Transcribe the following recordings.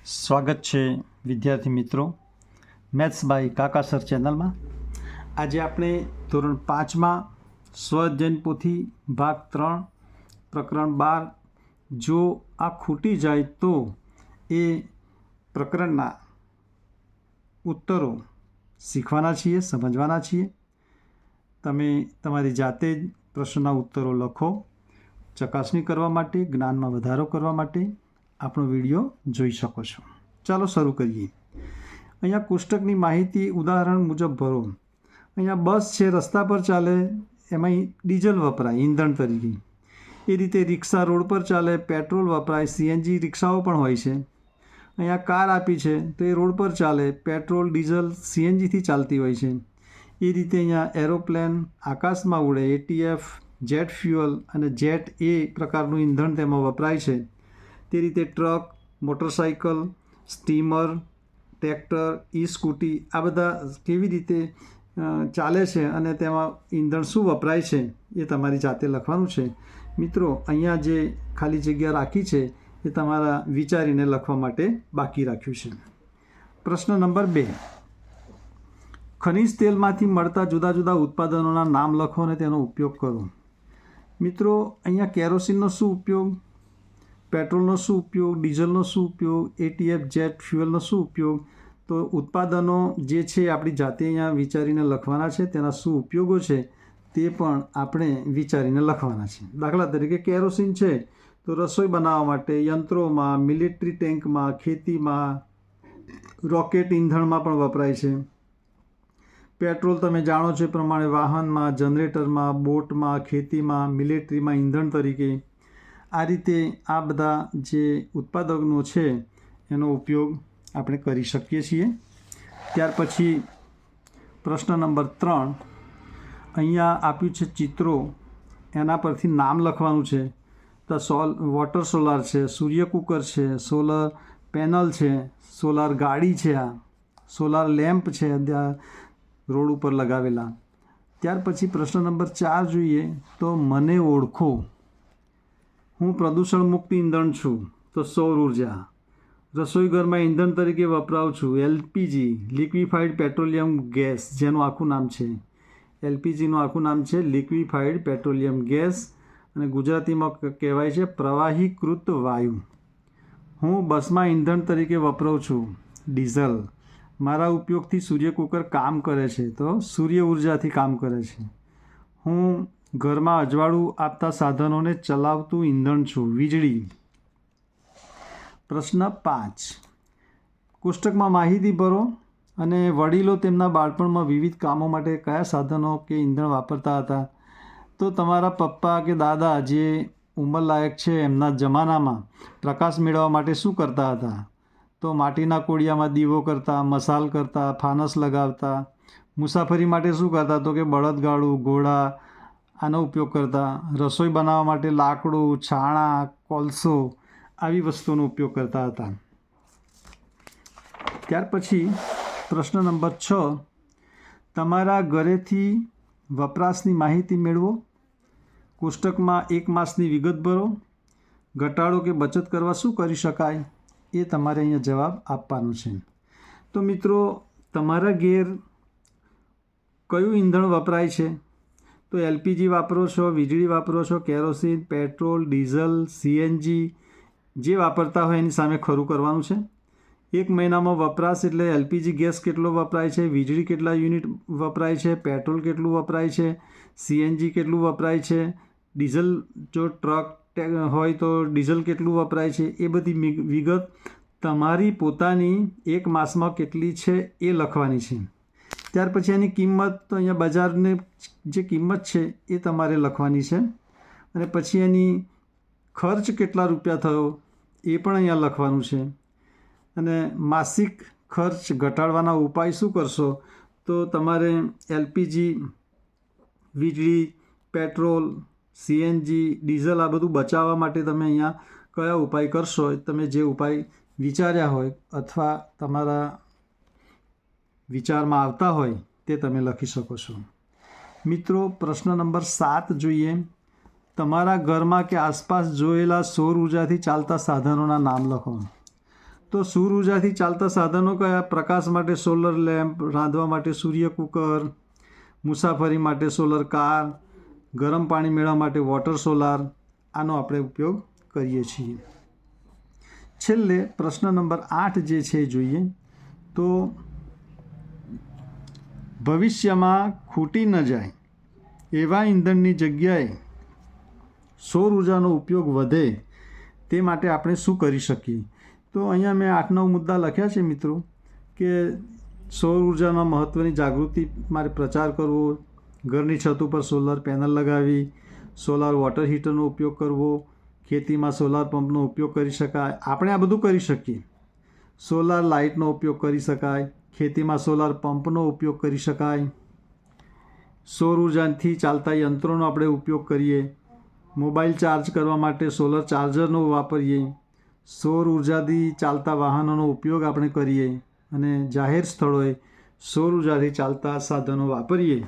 સ્વાગત છે વિદ્યાર્થી મિત્રો મેથ્સ બાય કાકા સર ચેનલમાં। આજે આપણે ધોરણ 5માં સ્વઅધ્યયન પોથી ભાગ 3 પ્રકરણ 12 જો આ ખૂટી જાય તો એ પ્રકરણના ઉત્તરો શીખવાના છીએ, સમજવાના છીએ। તમે તમારી જાતે જ પ્રશ્નના ઉત્તરો લખો। ચકાસણી કરવા માટે, જ્ઞાનમાં વધારો કરવા માટે આપણો વિડીયો જોઈ શકો છો। ચાલો શરૂ કરીએ। અહીંયા કોષ્ટકની માહિતી ઉદાહરણ મુજબ ભરો। અહીંયા બસ છે, રસ્તા પર ચાલે, એમાં ડીઝલ વપરાય ઈંધણ તરીકે। એ રીતે રિક્ષા રોડ પર ચાલે, પેટ્રોલ વપરાય, સીએનજી રિક્ષાઓ પણ હોય છે। અહીંયા કાર આપી છે તો એ રોડ પર ચાલે, પેટ્રોલ, ડીઝલ, સીએનજીથી ચાલતી હોય છે। એ રીતે અહીંયા એરોપ્લેન આકાશમાં ઉડે, એટીએફ, જેટ ફ્યુઅલ અને જેટ એ પ્રકારનું ઈંધણ તેમાં વપરાય છે। તે રીતે truck, motorcycle, steamer, tractor, scooty આ બધા કેવી રીતે ચાલે છે અને તેમાં ઈંધણ શું વપરાય છે એ તમારી જાતે લખવાનું છે। મિત્રો, અહીંયા જે ખાલી જગ્યા રાખી છે એ તમારા વિચારીને લખવા માટે બાકી રાખ્યું છે। પ્રશ્ન નંબર 2, ખનિજ તેલમાંથી મળતા જુદા જુદા ઉત્પાદનોના નામ લખો અને તેનો ઉપયોગ કરો। મિત્રો, અહીંયા કેરોસીનનો શું ઉપયોગ, પેટ્રોલનો શું ઉપયોગ, ડીઝલનો શું ઉપયોગ, એટીએફ, જેટ ફ્યુઅલનો શું ઉપયોગ, તો ઉત્પાદનો જે છે આપણી જાતે અહીંયા વિચારીને લખવાના છે। તેના શું ઉપયોગો છે તે પણ આપણે વિચારીને લખવાના છે। દાખલા તરીકે કેરોસીન છે તો રસોઈ બનાવવા માટે, યંત્રોમાં, મિલિટરી ટેન્કમાં, ખેતીમાં, રોકેટ ઈંધણમાં પણ વપરાય છે। પેટ્રોલ તમે જાણો છો એ પ્રમાણે વાહનમાં, જનરેટરમાં, બોટમાં, ખેતીમાં, મિલિટરીમાં ઈંધણ તરીકે। આ રીતે આ બધા જે ઉત્પાદનો છે એનો ઉપયોગ આપણે કરી શકીએ છીએ। ત્યાર પછી પ્રશ્ન નંબર 3, અહીંયા આપ્યું છે ચિત્રો, એના પરથી નામ લખવાનું છે। તો વોટર સોલાર છે, સૂર્ય કુકર છે, સોલર પેનલ છે, સોલાર ગાડી છે, આ સોલાર લેમ્પ છે ત્યાં રોડ ઉપર લગાવેલા। ત્યાર પછી પ્રશ્ન નંબર 4 જોઈએ તો મને ઓળખો। હું પ્રદૂષણ મુક્ત ઈંધણ છું તો સૌર ઉર્જા। રસોઈ ઘરમાં ઈંધણ તરીકે વપરાવું છું એલપીજી, લિક્વિફાઈડ પેટ્રોલિયમ ગેસ, જેનું આખું નામ છે એલપીજીનું આખું નામ છે લિક્વિફાઈડ પેટ્રોલિયમ ગેસ અને ગુજરાતીમાં કહેવાય છે પ્રવાહીકૃત વાયુ। હું બસમાં ઈંધણ તરીકે વપરાવું છું ડીઝલ। મારા ઉપયોગથી સૂર્ય કુકર કામ કરે છે તો સૂર્ય ઉર્જાથી કામ કરે છે। હું ઘરમાં અજવાળું આપતા સાધનોને ચલાવતું ઈંધણ છું વીજળી। પ્રશ્ન 5, કોષ્ટકમાં માહિતી ભરો અને વડીલો તેમના બાળપણમાં વિવિધ કામો માટે કયા સાધનો કે ઈંધણ વાપરતા હતા। તો તમારા પપ્પા કે દાદા જે ઉંમરલાયક છે એમના જમાનામાં પ્રકાશ મેળવવા માટે શું કરતા હતા? તો માટીના કોડિયામાં દીવો કરતા, મસાલ કરતા, ફાનસ લગાવતા। મુસાફરી માટે શું કરતા? તો કે બળદગાડું, ઘોડા આનો ઉપયોગ કરતા। રસોઈ બનાવવા માટે લાકડું, છાણા, કોલસો આવી વસ્તુઓનો ઉપયોગ કરતા હતા। ત્યાર પછી પ્રશ્ન નંબર 6, તમારા ઘરેથી વપરાશની માહિતી મેળવો। કોષ્ટકમાં 1 માસની વિગત ભરો। ઘટાડો કે બચત કરવા શું કરી શકાય એ તમારે અહીંયા જવાબ આપવાનો છે। તો મિત્રો, તમારા ઘેર કયું ઈંધણ વપરાય છે? તો એલપીજી વાપરો છો, વીજળી વાપરો છો, કેરોસીન, પેટ્રોલ, ડીઝલ, સીએનજી જે વાપરતા હોય એની સામે ખરું કરવાનું છે। 1 મહિનામાં વપરાશ એટલે એલપીજી ગેસ કેટલો વપરાય છે, વીજળી કેટલા યુનિટ વપરાય છે, પેટ્રોલ કેટલું વપરાય છે, સીએનજી કેટલું વપરાય છે, ડીઝલ જો ટ્રક હોય તો ડીઝલ કેટલું વપરાય છે, એ બધી વિગત તમારી પોતાની 1 માસમાં કેટલી છે એ લખવાની છે। ત્યાર પછી એની કિંમત, તો અહીંયા બજારની જે કિંમત છે એ તમારે લખવાની છે અને પછી એની ખર્ચ કેટલા રૂપિયા થયો એ પણ અહીંયા લખવાનું છે અને માસિક ખર્ચ ઘટાડવાના ઉપાય શું કરશો? તો તમારે એલપીજી, વીજળી, પેટ્રોલ, સીએનજી, ડીઝલ આ બધું બચાવવા માટે તમે અહીંયા કયા ઉપાય કરશો? તમે જે ઉપાય વિચાર્યા હોય અથવા તમારા વિચારમાં આવતા હોય તે તમે લખી શકો છો। મિત્રો, પ્રશ્ન નંબર 7 જોઈએ। તમારા ઘરમાં કે આસપાસ જોયેલા સૌર ઉર્જાથી ચાલતા સાધનોના નામ લખો। તો સૌર ઉર્જાથી ચાલતા સાધનો કયા? પ્રકાશ માટે સોલર લેમ્પ, રાંધવા માટે સૂર્ય કુકર, મુસાફરી માટે સોલર કાર, ગરમ પાણી મેળવવા માટે વોટર સોલાર, આનો આપણે ઉપયોગ કરીએ છીએ. છેલ્લે પ્રશ્ન નંબર 8 જે છે એ જોઈએ. તો ભવિષ્યમાં ખૂટી ન જાય એવા ઈંધણની જગ્યાએ સૌર ઉર્જાનો ઉપયોગ વધે તે માટે આપણે શું કરી શકીએ? તો અહીંયા મેં 8-9 મુદ્દા લખ્યા છે મિત્રો, કે સૌર ઉર્જાના મહત્ત્વની જાગૃતિ મારે પ્રચાર કરવો, ઘરની છત ઉપર સોલર પેનલ લગાવી, સોલાર વોટર હીટરનો ઉપયોગ કરવો, ખેતીમાં સોલાર પંપનો ઉપયોગ કરી શકાય. આપણે આ બધું કરી શકીએ. સોલાર લાઇટનો ઉપયોગ કરી શકાય, ખેતીમાં સોલાર પંપનો ઉપયોગ કરી શકાય, સૌર ઉર્જાથી ચાલતા યંત્રોનો આપણે ઉપયોગ કરીએ, મોબાઈલ ચાર્જ કરવા માટે સોલર ચાર્જરનો વાપરીએ, સૌર ઉર્જાથી ચાલતા વાહનોનો ઉપયોગ આપણે કરીએ અને જાહેર સ્થળોએ સૌર ઉર્જાથી ચાલતા સાધનો વાપરીએ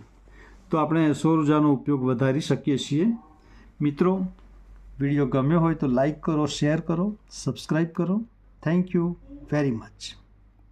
તો આપણે સૌર ઉર્જાનો ઉપયોગ વધારી શકીએ છીએ. મિત્રો, વિડીયો ગમ્યો હોય તો લાઈક કરો, શેર કરો, સબસ્ક્રાઈબ કરો. Thank you very much.